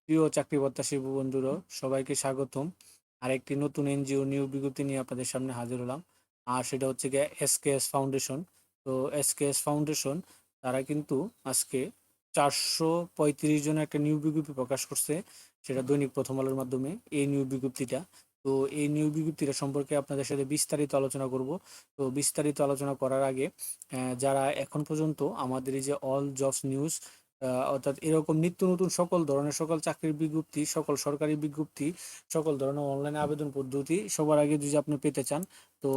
প্রিয় চাকরি প্রত্যাশী বন্ধুরা, সবাইকে স্বাগতম। আরেকটি নতুন এনজিও নিয়োগ বিজ্ঞপ্তি নিয়ে আপনাদের সামনে হাজির হলাম। আর সেটা হচ্ছে গিয়ে এসকেএস ফাউন্ডেশন। তো এসকেএস ফাউন্ডেশন তারা কিন্তু আজকে 435 জনের একটা নিয়োগ বিজ্ঞপ্তি প্রকাশ করছে, সেটা দৈনিক প্রথম আলোর মাধ্যমে। এই নিয়োগ বিজ্ঞপ্তিটা, তো এই নিয়োগ বিজ্ঞপ্তিটা সম্পর্কে আপনাদের সাথে বিস্তারিত আলোচনা করব। তো বিস্তারিত আলোচনা করার আগে যারা এখন পর্যন্ত আমাদের এই যে অল জবস নিউজ, অর্থাৎ এরকম নিত্য নতুন সকল ধরনের সকল চাকরির বিজ্ঞপ্তি, সকল সরকারি বিজ্ঞপ্তি, সকল ধরনের অনলাইন আবেদন পদ্ধতি সবার আগে যদি আপনি পেতে চান, তো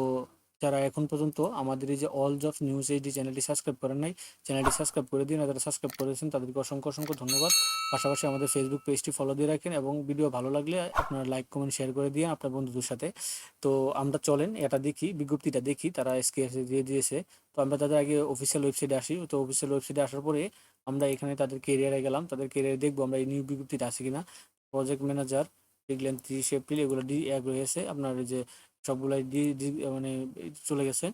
যারা এখন পর্যন্ত আমাদের এই যে অল জবস নিউজ এইচডি চ্যানেলটি সাবস্ক্রাইব করেন নাই, চ্যানেলটি সাবস্ক্রাইব করে দিন। আর যারা সাবস্ক্রাইব করেছেন তাদেরকে অসংখ্য অসংখ্য ধন্যবাদ। পাশাপাশি আমাদের ফেসবুক পেজটি ফলো দিয়ে রাখেন এবং ভিডিও ভালো লাগলে আপনারা লাইক কমেন্ট শেয়ার করে দিন আপনার বন্ধুদের সাথে। তো আমরা চলেন এটা দেখি, বিজ্ঞপ্তিটা দেখি তারা এসকেএস দিয়ে দিয়েছে। তো আমরা তাদের আগে অফিসিয়াল ওয়েবসাইটে আসি। তো অফিসিয়াল ওয়েবসাইটে আসার পরে আমরা এখানে তাদের কেরিয়ারে গেলাম, তাদের কেরিয়ারে দেখবো আমরা এই নিয়োগ বিজ্ঞপ্তিটা আছে কিনা। প্রজেক্ট ম্যানেজার দেখলেন 30 এপ্রিল, এগুলো ডি এক রয়েছে আপনার এই যে সবগুলাই মানে চলে গেছে।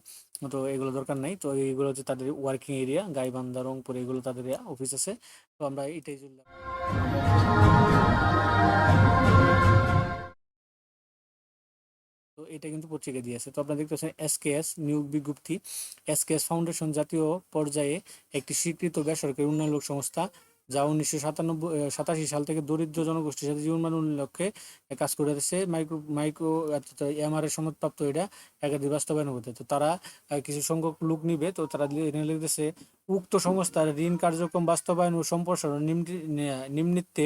তো এগুলো দরকার নাই। তো এইগুলো হচ্ছে তাদের ওয়ার্কিং এরিয়া, গাইবান্ধা, রংপুর, এগুলো তাদের অফিস আছে। তো আমরা এটাই চললাম। তো এটা কিন্তু পত্রিকা দিয়েছে। তো আপনারা দেখতেছেন এসকেএস নিয়োগ বিজ্ঞপ্তি। এসকেএস ফাউন্ডেশন জাতীয় পর্যায়ে একটি স্বীকৃত বেসরকারি উন্নয়নমূলক সংস্থা, যা 1987 সাল থেকে দরিদ্র জনগোষ্ঠীর সাথে জীবন মান উন্নয়নের লক্ষ্যে কাজ করে আসছে। মাইক্রো মাইক্রো এমআর এর সনদপ্রাপ্ত এটা একাধিক বাস্তবায়ন হতে। তো তারা কিছু সংখ্যক লোক নিবে। তো তারা এখানে লিখতেছে, উক্ত সংস্থার ঋণ কার্যক্রম বাস্তবায়ন ও সম্প্রসারণ নিম্নিতে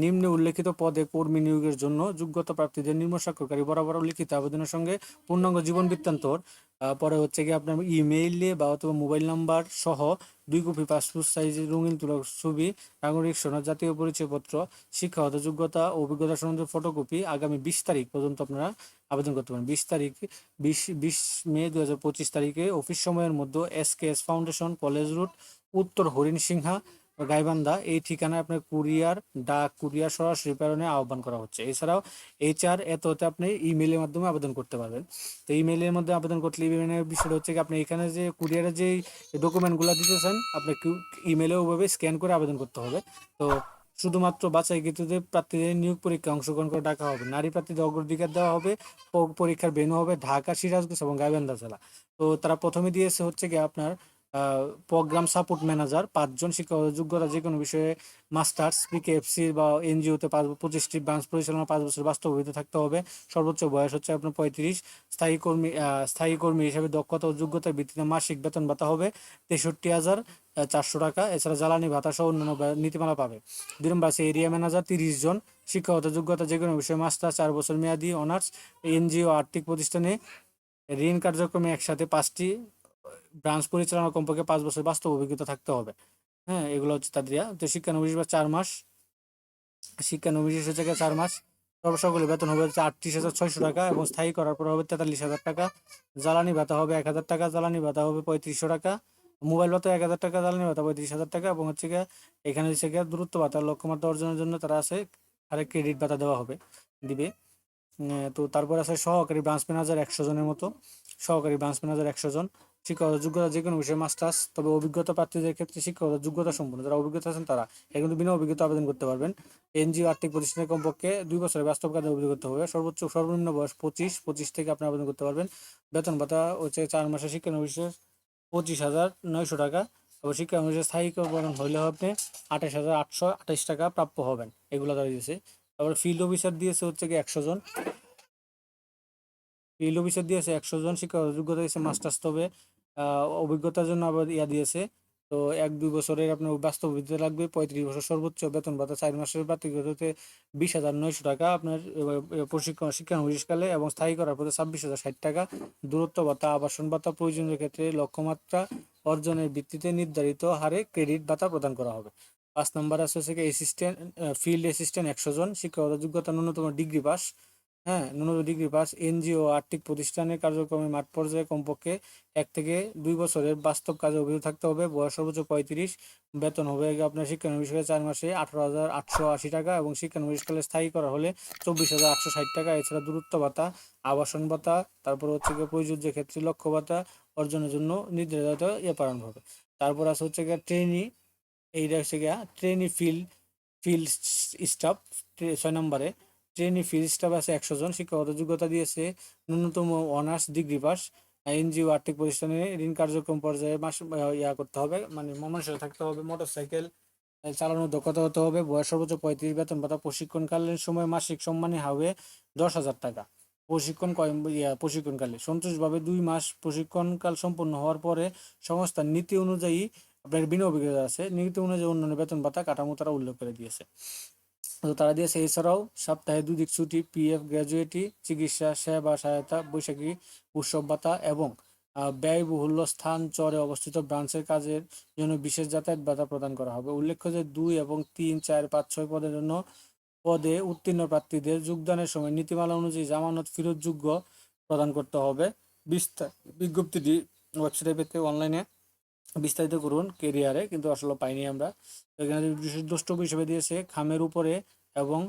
নিম্নে উল্লেখিত পদে কর্মী নিয়োগের জন্য যোগ্যতা প্রার্থীদের নিম্ন স্বাক্ষরকারী বরাবর লিখিত আবেদনের সঙ্গে পূর্ণাঙ্গ জীবন বৃত্তান্তর, পরে হচ্ছে কি আপনার ইমেইলে বা অথবা মোবাইল নাম্বার সহ 2 কপি পাসপোর্ট সাইজের রঙিন তোলা ছবি, নাগরিক সনদ, জাতীয় পরিচয়পত্র, শিক্ষাগত যোগ্যতা ও অভিজ্ঞতা সম্বন্ধে ফটোকপি আগামী 20 তারিখ পর্যন্ত আপনারা আবেদন করতে পারেন। 20 তারিখ, 20 মে 2025 তারিখে অফিস সময়ের মধ্যে এসকেএস ফাউন্ডেশন, কলেজ রোড, উত্তর হরিণসিংহা, গাইবান্ধা এই ঠিকানায় আপনার কুরিয়ার, ডাক কুরিয়ার সরাসরি প্রেরণে আহ্বান করা হচ্ছে। এছাড়াও এইচআর হতে আপনি ইমেইলের মাধ্যমে আবেদন করতে পারবেন। তো ইমেইলের মধ্যে আবেদন করলে ইমেইলের বিষয়টা হচ্ছে কি, আপনি এখানে যে কুরিয়ারের যে ডকুমেন্টগুলো দিতেছেন আপনি ইমেইলে ওভাবে স্ক্যান করে আবেদন করতে হবে। তো শুধুমাত্র বাছাইকৃতদের প্রার্থীদের নিয়োগ পরীক্ষায় অংশগ্রহণ করে ডাকা হবে। নারী প্রার্থীদের অগ্রাধিকার দেওয়া হবে। পরীক্ষার ভেন্যু হবে ঢাকা, সিরাজগঞ্জ এবং গাইবান্ধা জেলা। তো তারা প্রথমে দিয়েছে হচ্ছে কি আপনার প্রোগ্রাম সাপোর্ট ম্যানেজার 5 জন, শিক্ষাগত যোগ্যতা যে কোনো বিষয়ে মাস্টার্স, পিকেএফসি বা এনজিওতে 25টি ব্রাঞ্চ পরিচালনা 5 বছর বাস্তব অভিজ্ঞতা থাকতে হবে। সর্বোচ্চ বয়স হচ্ছে আপনার 35। স্থায়ী কর্মী হিসেবে দক্ষতা ও যোগ্যতার ভিত্তিতে মাসিক বেতন ভাতা হবে 63,400 টাকা। এছাড়া জ্বালানি ভাতা সহ অন্যান্য নীতিমালা পাবে। 2 নম্বর আছে এরিয়া ম্যানেজার 30 জন, শিক্ষাগত যোগ্যতা যে কোনো বিষয়ে মাস্টার্স, 4 বছর মেয়াদি অনার্স। এনজিও আর্থিক প্রতিষ্ঠানে ঋণ কার্যক্রমে একসাথে 5টি ব্রাঞ্চ পরিচালনা কমপক্ষে 5 বছর বাস্তব অভিজ্ঞতা থাকতে হবে। হ্যাঁ, এগুলো হচ্ছে তাদের তো শিক্ষানবিশ বা 4 মাস, শিক্ষানবিশ হচ্ছে 4 মাস। সকলের বেতন হবে হচ্ছে 38,600 টাকা এবং স্থায়ী করার পর হবে 43,000 টাকা। জ্বালানি ভাতা হবে 1,000 টাকা, জ্বালানি ভাতা হবে 3500 টাকা, মোবাইল ভাতা 1,000 টাকা, জ্বালানি ভাতা 35,000 টাকা এবং হচ্ছে গিয়ে এখানে হচ্ছে গিয়ে দূরত্ব ভাতা লক্ষ্যমাত্রা অর্জনের জন্য তারা আছে আরেক ক্রেডিট ভাতা দেওয়া হবে, দিবে। তো তারপর আছে সহকারী ব্রাঞ্চ ম্যানেজার 100 জনের মতো, সহকারী ব্রাঞ্চ ম্যানেজার 100 জন। শিক্ষাগত যোগ্যতা যে কোনো বিষয়ে মাস্টার্স, তবে অভিজ্ঞতা প্রার্থীদের ক্ষেত্রে শিক্ষাগত যোগ্যতা সম্পন্ন যারা অভিজ্ঞতা আছেন তারা কিন্তু বিনা অভিজ্ঞতা আবেদন করতে পারবেন। এনজিও আর্থিক প্রতিষ্ঠানে কমপক্ষে 2 বছরের বাস্তব কাজে অভিজ্ঞতা হবে। সর্বনিম্ন বয়স 25 থেকে আপনি আবেদন করতে পারবেন। বেতন ভাতা হচ্ছে 4 মাসের শিক্ষানবিশের 25,900 টাকা এবং শিক্ষানবিশের স্থায়ীকরণ হইলে আপনি 28,828 টাকা প্রাপ্য হবেন। এগুলো তারা দিয়েছে। তারপরে ফিল্ড অফিসার দিয়েছে হচ্ছে কি 100 জন, ফিল্ড অফিসার দিয়েছে 100 জন, শিক্ষাগত যোগ্যতা দিয়েছে মাস্টার্স, তবে অভিজ্ঞতার জন্য আবার দিয়েছে। তো 1-2 বছরের আপনার বাস্তব অভিজ্ঞতা লাগবে। 35 বছর সর্বোচ্চ বেতন ভাতা 4 মাসের প্রার্থীতে 20,900 টাকা আপনার প্রশিক্ষণ শিক্ষানবিশকালে এবং স্থায়ী করার পরে 26,060 টাকা। দূরত্ব ভাতা, আবাসন ভাতা প্রয়োজনীয় ক্ষেত্রে লক্ষ্যমাত্রা অর্জনের ভিত্তিতে নির্ধারিত হারে ক্রেডিট ভাতা প্রদান করা হবে। 5 নম্বর আছে হচ্ছে অ্যাসিস্ট্যান্ট, ফিল্ড অ্যাসিস্ট্যান্ট 100 জন, শিক্ষাগত যোগ্যতা ন্যূনতম ডিগ্রি পাস। হ্যাঁ, ন্যূনতম ডিগ্রি পাস। এনজিও আর্থিক প্রতিষ্ঠানের কার্যক্রমে মাঠ পর্যায়ে কমপক্ষে 1 থেকে 2 বছরের বাস্তব কাজে অভিজ্ঞতা থাকতে হবে। বয়স সর্বোচ্চ 35। বেতন হবে আপনার শিক্ষানবিশকালে 4 মাসে 18,880 টাকা এবং শিক্ষানবিশকালে স্থায়ী করা হলে 24,860 টাকা। এছাড়া দূরত্ব ভাতা, আবাসন ভাতা, তারপর হচ্ছে গিয়ে প্রযোজ্য ক্ষেত্রে লক্ষ্য ভাতা অর্জনের জন্য নির্ধারিত পালন হবে। তারপর আছে হচ্ছে গিয়ে ট্রেনি, এইটা হচ্ছে গিয়া ট্রেনি ফিল্ড ফিল্ড স্টাফ 6 নম্বরে ট্রেনি ফিল্ড স্টাফ আছে 100 জন, শিক্ষাগত যোগ্যতা দিয়েছে ন্যূনতম অনার্স ডিগ্রি পাস, এনজিও আর্থিক প্রতিষ্ঠানে ঋণ কার্যক্রম পর্যায়ে মাস করতে হবে, মানে মনসা থাকতে হবে, মোটরসাইকেল চালানোর দক্ষতা হতে হবে, বয়স সর্বোচ্চ 35, বেতন ভাতা প্রশিক্ষণকালীন সময় মাসিক সম্মানী হবে 10,000 টাকা। প্রশিক্ষণকালে সন্তোষভাবে 2 মাস প্রশিক্ষণকাল সম্পন্ন হওয়ার পরে সংস্থার নীতি অনুযায়ী আপনার বিনা অভিজ্ঞতা আছে, নীতি অনুযায়ী অন্যান্য বেতন ভাতা কাঠামো তারা উল্লেখ করে দিয়েছে। তো তারা দিয়েছে এছাড়াও সপ্তাহে 2 দিন ছুটি, পিএফ, গ্র্যাজুয়েটি, চিকিৎসা সেবা সহায়তা, বৈশাখী উৎসব ভাতা এবং ব্যয়বহুল স্থান চরে অবস্থিত ব্রাঞ্চের কাজের জন্য বিশেষ যাতায়াত ভাতা প্রদান করা হবে। উল্লেখ্য যে 2 এবং 3, 4, 5, 6 পদের জন্য পদে উত্তীর্ণ প্রার্থীদের যোগদানের সময় নীতিমালা অনুযায়ী জামানত ফেরতযোগ্য প্রদান করতে হবে। বিজ্ঞপ্তিটি ওয়েবসাইটে পেতে অনলাইনে বিস্তারিত করুন কেরিয়ারে, কিন্তু আসলে পাইনি আমরা। এখানে বিশেষ দ্রষ্টব্য হিসেবে দিয়েছে খামের উপরে এবং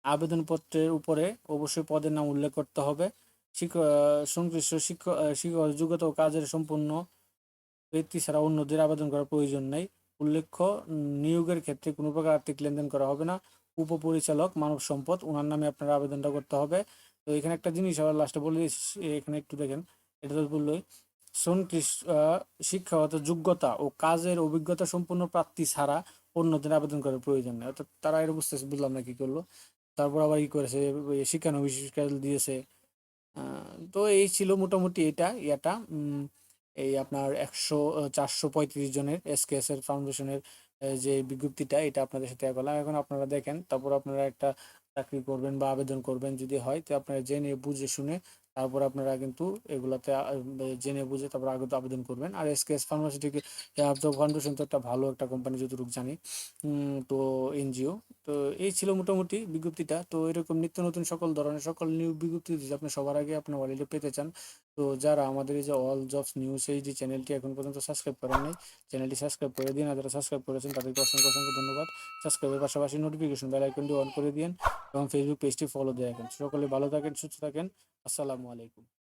আবেদনপত্রের উপরে অবশ্যই পদের নাম উল্লেখ করতে হবে। সংশ্লিষ্ট শিক্ষক যোগ্যতা ও কাজের সম্পূর্ণ ব্যক্তি ছাড়া অন্যদের আবেদন করার প্রয়োজন নেই। উল্লেখ্য, নিয়োগের ক্ষেত্রে কোনো প্রকার আর্থিক লেনদেন করা হবে না। উপপরিচালক মানব সম্পদ, ওনার নামে আপনারা আবেদনটা করতে হবে। তো এখানে একটা জিনিস আবার লাস্টে বলে দিয়েছি, এখানে একটু দেখেন, এটা তো বললোই সংশ্লিষ্ট শিক্ষাগত যোগ্যতা ও কাজের অভিজ্ঞতা সম্পূর্ণ প্রার্থী ছাড়া অন্যদের আবেদন করার প্রয়োজন নেই। অর্থাৎ তারা এটা বুঝতেছে, বুঝলাম না কি করলো। তারপর আবার কি করেছে, শিক্ষানবিশ দিয়েছে। তো এই ছিল মোটামুটি এটা এই আপনার 435 জনের এসকেএস এর ফাউন্ডেশনের যে বিজ্ঞপ্তিটা, এটা আপনাদের সাথে করলাম। এখন আপনারা দেখেন, তারপর আপনারা একটা চাকরি করবেন বা আবেদন করবেন যদি হয়, তো আপনারা জেনে বুঝে শুনে তারপর আপনারা কিন্তু এগুলাতে জেনে বুঝে তারপর আবেদন করবেন। আর এসকেএস ফার্মাসিউটিক্যাল ফাউন্ডেশন তো একটা ভালো একটা কোম্পানি যতটুকু জানি, তো এনজিও। তো এই ছিল মোটামুটি বিজ্ঞপ্তিটা। তো এরকম নিত্য নতুন সকল ধরনের সকল নিয়োগ বিজ্ঞপ্তি যদি আপনি সবার আগে আপনার ওয়ালেটে পেতে চান, তো যারা আমাদের এই যে অল জবস নিউজ এই যে চ্যানেলটি এখন পর্যন্ত সাবস্ক্রাইব করেন নাই, চ্যানেলটি সাবস্ক্রাইব করে দিন। আর যারা সাবস্ক্রাইব করেছেন তাদেরকে অসংখ্য অসংখ্য ধন্যবাদ। সাবস্ক্রাইবের পাশাপাশি নোটিফিকেশন বেল আইকনটি অন করে দিন এবং ফেসবুক পেজটি ফলো দিয়ে রাখেন। সকলে ভালো থাকেন, সুস্থ থাকেন। আসসালামু আলাইকুম।